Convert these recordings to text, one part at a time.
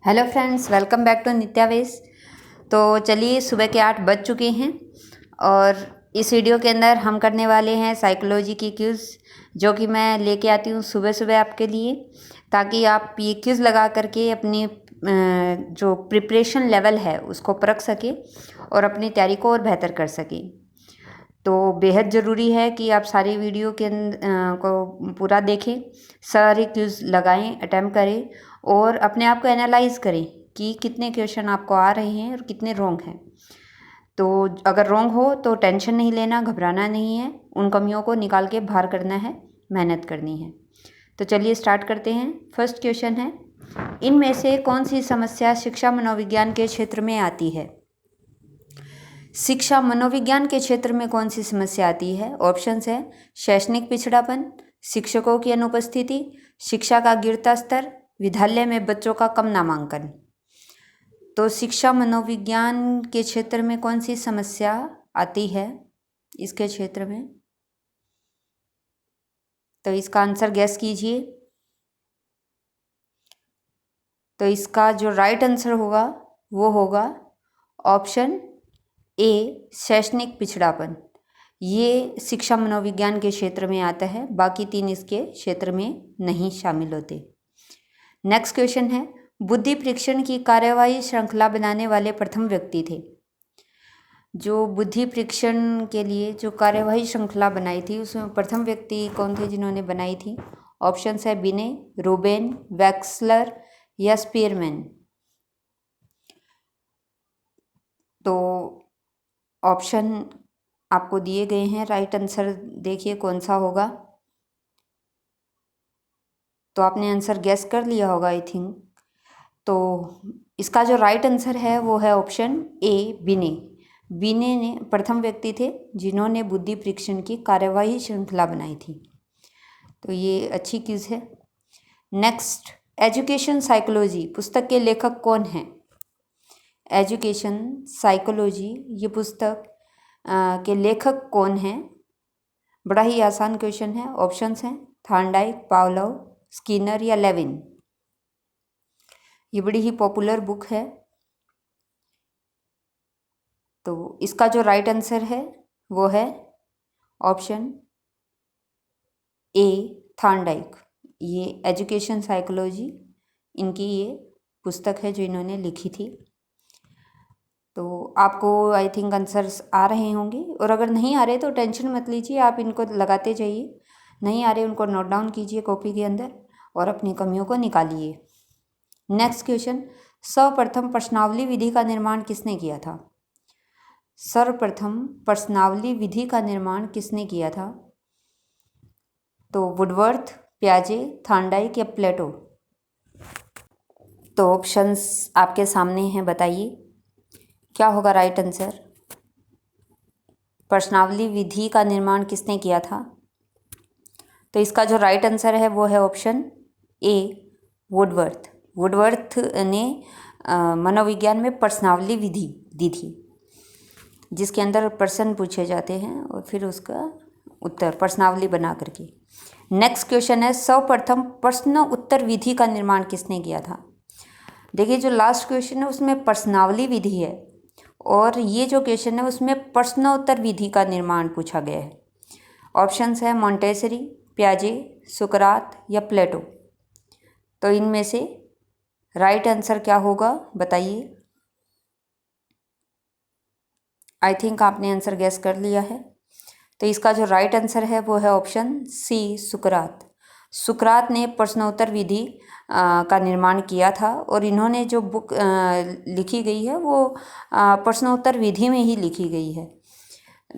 Hello friends, welcome back to Nityavesh. तो चलिए, सुबह के 8 बज चुके हैं और इस वीडियो के अंदर हम करने वाले हैं साइकोलॉजी की क्विज़, जो कि मैं लेके आती हूँ सुबह सुबह आपके लिए, ताकि आप ये क्विज़ लगा करके अपनी जो प्रिपरेशन लेवल है उसको परख सकें और अपनी तैयारी को और बेहतर कर सकें। तो बेहद ज़रूरी है कि आप सारी वीडियो के को पूरा देखें, सारे क्विज़ लगाएं, अटैम्प्ट करें और अपने आप को एनालाइज करें कि कितने क्वेश्चन आपको आ रहे हैं और कितने रॉन्ग हैं। तो अगर रॉन्ग हो तो टेंशन नहीं लेना, घबराना नहीं है, उन कमियों को निकाल के बाहर करना है, मेहनत करनी है। तो चलिए स्टार्ट करते हैं। फर्स्ट क्वेश्चन है, इनमें से कौन सी समस्या शिक्षा मनोविज्ञान के क्षेत्र में आती है? शिक्षा मनोविज्ञान के क्षेत्र में कौन सी समस्या आती है? ऑप्शंस है शैक्षणिक पिछड़ापन, शिक्षकों की अनुपस्थिति, शिक्षा का गिरता स्तर, विद्यालय में बच्चों का कम नामांकन। तो शिक्षा मनोविज्ञान के क्षेत्र में कौन सी समस्या आती है इसके क्षेत्र में? तो इसका आंसर गैस कीजिए। तो इसका जो राइट आंसर होगा वो होगा ऑप्शन ए, शैक्षणिक पिछड़ापन। ये शिक्षा मनोविज्ञान के क्षेत्र में आता है, बाकी तीन इसके क्षेत्र में नहीं शामिल होते। नेक्स्ट क्वेश्चन है, बुद्धि परीक्षण की कार्यवाही श्रृंखला बनाने वाले प्रथम व्यक्ति थे। जो बुद्धि परीक्षण के लिए जो कार्यवाही श्रृंखला बनाई थी उसमें प्रथम व्यक्ति कौन थे जिन्होंने बनाई थी? ऑप्शन है बिने, रूबेन, वैक्सलर या स्पीयरमैन। तो ऑप्शन आपको दिए गए हैं, राइट आंसर देखिए कौन सा होगा। तो आपने आंसर गैस कर लिया होगा आई थिंक। तो इसका जो राइट आंसर है वो है ऑप्शन ए, बिने। बिने ने प्रथम व्यक्ति थे जिन्होंने बुद्धि परीक्षण की कार्यवाही श्रृंखला बनाई थी। तो ये अच्छी चीज़ है। नेक्स्ट, एजुकेशन साइकोलॉजी पुस्तक के लेखक कौन हैं? एजुकेशन साइकोलॉजी ये पुस्तक के लेखक कौन हैं? बड़ा ही आसान क्वेश्चन है। ऑप्शंस हैं थॉर्नडाइक, पावलोव, स्किनर या लेविन। ये बड़ी ही पॉपुलर बुक है। तो इसका जो राइट आंसर है वो है ऑप्शन ए, थॉर्नडाइक। ये एजुकेशन साइकोलॉजी इनकी ये पुस्तक है जो इन्होंने लिखी थी। तो आपको आई थिंक आंसर्स आ रहे होंगे, और अगर नहीं आ रहे तो टेंशन मत लीजिए, आप इनको लगाते जाइए। नहीं आ रहे उनको नोट डाउन कीजिए कॉपी के अंदर और अपनी कमियों को निकालिए। नेक्स्ट क्वेश्चन, सर्वप्रथम प्रश्नावली विधि का निर्माण किसने किया था? सर्वप्रथम प्रश्नावली विधि का निर्माण किसने किया था? तो वुडवर्थ, प्याजे, थॉर्नडाइक या प्लेटो। तो ऑप्शंस आपके सामने हैं, बताइए क्या होगा राइट आंसर। प्रश्नावली विधि का निर्माण किसने किया था? तो इसका जो राइट आंसर है वो है ऑप्शन ए, वुडवर्थ। वुडवर्थ ने मनोविज्ञान में प्रश्नावली विधि दी थी, जिसके अंदर प्रश्न पूछे जाते हैं और फिर उसका उत्तर प्रश्नावली बना करके। नेक्स्ट क्वेश्चन है, सर्वप्रथम प्रश्न उत्तर विधि का निर्माण किसने किया था? देखिए, जो लास्ट क्वेश्चन है उसमें प्रश्नावली विधि है और ये जो क्वेश्चन है उसमें प्रश्नोत्तर विधि का निर्माण पूछा गया है। ऑप्शंस है मॉन्टेसरी, प्याजे, सुकरात या प्लेटो। तो इनमें से राइट आंसर क्या होगा बताइए। आई थिंक आपने आंसर गैस कर लिया है। तो इसका जो राइट आंसर है वो है ऑप्शन सी, सुकरात। सुकरात ने प्रश्नोत्तर विधि का निर्माण किया था और इन्होंने जो बुक लिखी गई है वो प्रश्नोत्तर विधि में ही लिखी गई है।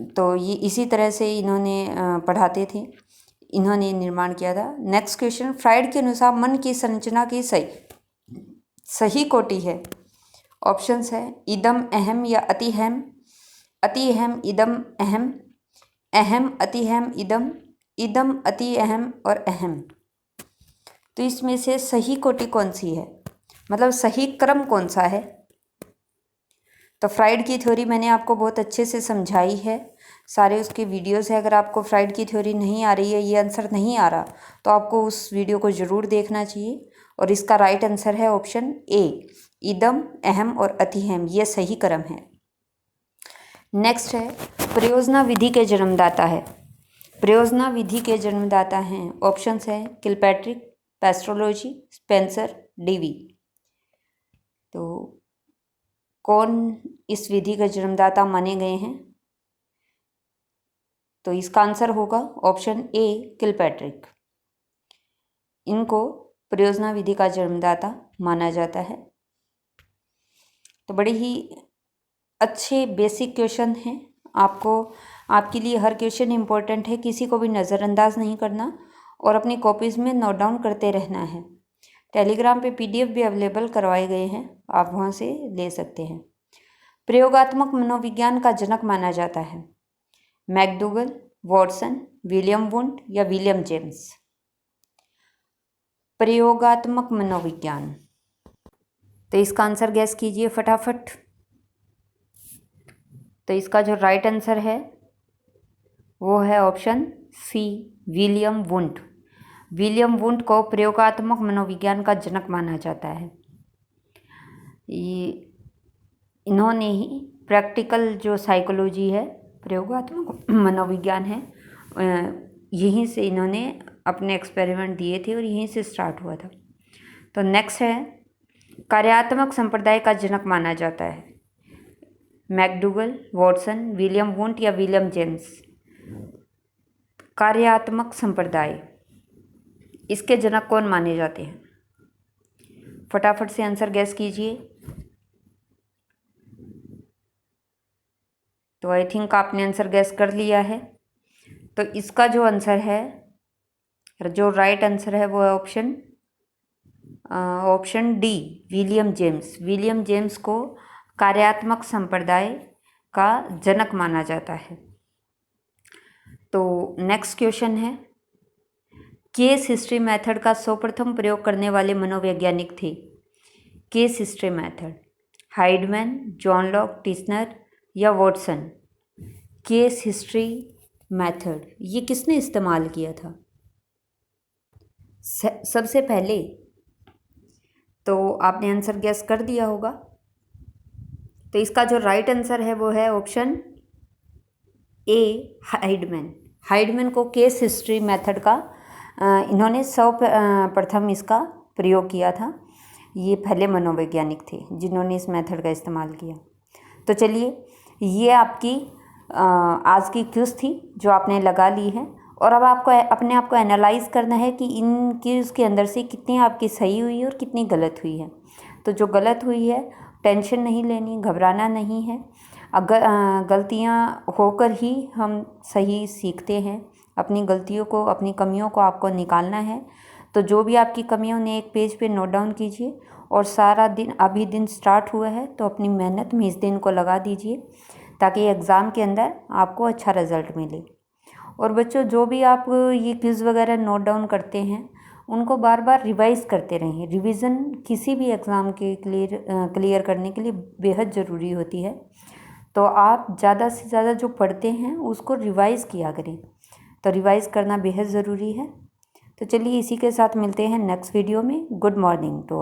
तो ये इसी तरह से इन्होंने पढ़ाते थे, इन्होंने निर्माण किया था। नेक्स्ट क्वेश्चन, फ्राइड के अनुसार मन की संरचना की सही कोटि है। ऑप्शंस है इदम, अहम या अति अहम, अति अहम, इदम, अहम, अहम, अति अहम, इदम, इदम, अति अहम और अहम। तो इसमें से सही कोटि कौन सी है, मतलब सही क्रम कौन सा है? तो फ्राइड की थ्योरी मैंने आपको बहुत अच्छे से समझाई है, सारे उसके वीडियोस है। अगर आपको फ्राइड की थ्योरी नहीं आ रही है, ये आंसर नहीं आ रहा, तो आपको उस वीडियो को ज़रूर देखना चाहिए और इसका राइट आंसर है ऑप्शन ए, इदम, अहम और अतिहम, ये सही क्रम है। नेक्स्ट है परियोजना विधि के जन्मदाता है। परियोजना विधि के जन्मदाता हैं, ऑप्शंस है किलपैट्रिक, पेस्ट्रोलॉजी, स्पेंसर, डीवी। तो कौन इस विधि के जन्मदाता माने गए हैं? तो इसका आंसर होगा ऑप्शन ए, किलपैट्रिक। इनको परियोजना विधि का जन्मदाता माना जाता है। तो बड़े ही अच्छे बेसिक क्वेश्चन हैं। आपके लिए हर क्वेश्चन इम्पोर्टेंट है, किसी को भी नज़रअंदाज नहीं करना और अपनी कॉपीज़ में नोट डाउन करते रहना है। टेलीग्राम पे पीडीएफ भी अवेलेबल करवाए गए हैं, आप वहाँ से ले सकते हैं। प्रयोगात्मक मनोविज्ञान का जनक माना जाता है मैकडूगल, वॉटसन, विलियम वुंड या विलियम जेम्स। प्रयोगात्मक मनोविज्ञान, तो इसका आंसर गैस कीजिए फटाफट। तो इसका जो राइट आंसर है वो है option C, William Wundt. William Wundt को प्रयोगात्मक मनोविज्ञान का जनक माना जाता है। इन्होंने ही प्रैक्टिकल जो साइकोलॉजी है, प्रयोगात्मक मनोविज्ञान है, यहीं से इन्होंने अपने एक्सपेरिमेंट दिए थे और यहीं से स्टार्ट हुआ था। तो नेक्स्ट है कार्यात्मक संप्रदाय का जनक माना जाता है मैकडूगल, वॉटसन, विलियम वुंड या विलियम जेम्स। कार्यात्मक संप्रदाय, इसके जनक कौन माने जाते हैं? फटाफट से आंसर गैस कीजिए। तो आई थिंक आपने आंसर गैस कर लिया है। तो इसका जो आंसर है, जो राइट आंसर है वो है option D, William James. William James को कार्यात्मक संप्रदाय का जनक माना जाता है। तो नेक्स्ट क्वेश्चन है केस हिस्ट्री मेथड का सर्वप्रथम प्रयोग करने वाले मनोवैज्ञानिक थे। केस हिस्ट्री मेथड, हाइडमैन, जॉन लॉक, टिस्नर या वॉटसन। केस हिस्ट्री मेथड ये किसने इस्तेमाल किया था? सबसे पहले तो आपने आंसर गैस कर दिया होगा। तो इसका जो राइट आंसर है वो है ऑप्शन ए, हाइडमैन। हाइडमैन को केस हिस्ट्री मेथड का इन्होंने सर्वप्रथम इसका प्रयोग किया था। ये पहले मनोवैज्ञानिक थे जिन्होंने इस मेथड का इस्तेमाल किया। तो चलिए, ये आपकी आज की क्विज़ थी जो आपने लगा ली है, और अब आपको अपने आप को एनालाइज करना है कि इन क्विज़ के अंदर से कितनी आपकी सही हुई और कितनी गलत हुई है। तो जो गलत हुई है टेंशन नहीं लेनी, घबराना नहीं है। अगर गलतियाँ होकर ही हम सही सीखते हैं। अपनी गलतियों को, अपनी कमियों को आपको निकालना है। तो जो भी आपकी कमियाँ उन्हें एक पेज पे नोट डाउन कीजिए और सारा दिन, अभी दिन स्टार्ट हुआ है तो अपनी मेहनत में इस दिन को लगा दीजिए ताकि एग्ज़ाम के अंदर आपको अच्छा रिज़ल्ट मिले। और बच्चों, जो भी आप ये क्विज़ वगैरह नोट डाउन करते हैं उनको बार बार रिवाइज़ करते रहें। रिवीज़न किसी भी एग्ज़ाम के क्लियर करने के लिए बेहद ज़रूरी होती है। तो आप ज़्यादा से ज़्यादा जो पढ़ते हैं उसको रिवाइज़ किया करें। तो रिवाइज़ करना बेहद ज़रूरी है। तो चलिए, इसी के साथ मिलते हैं नेक्स्ट वीडियो में। Good morning to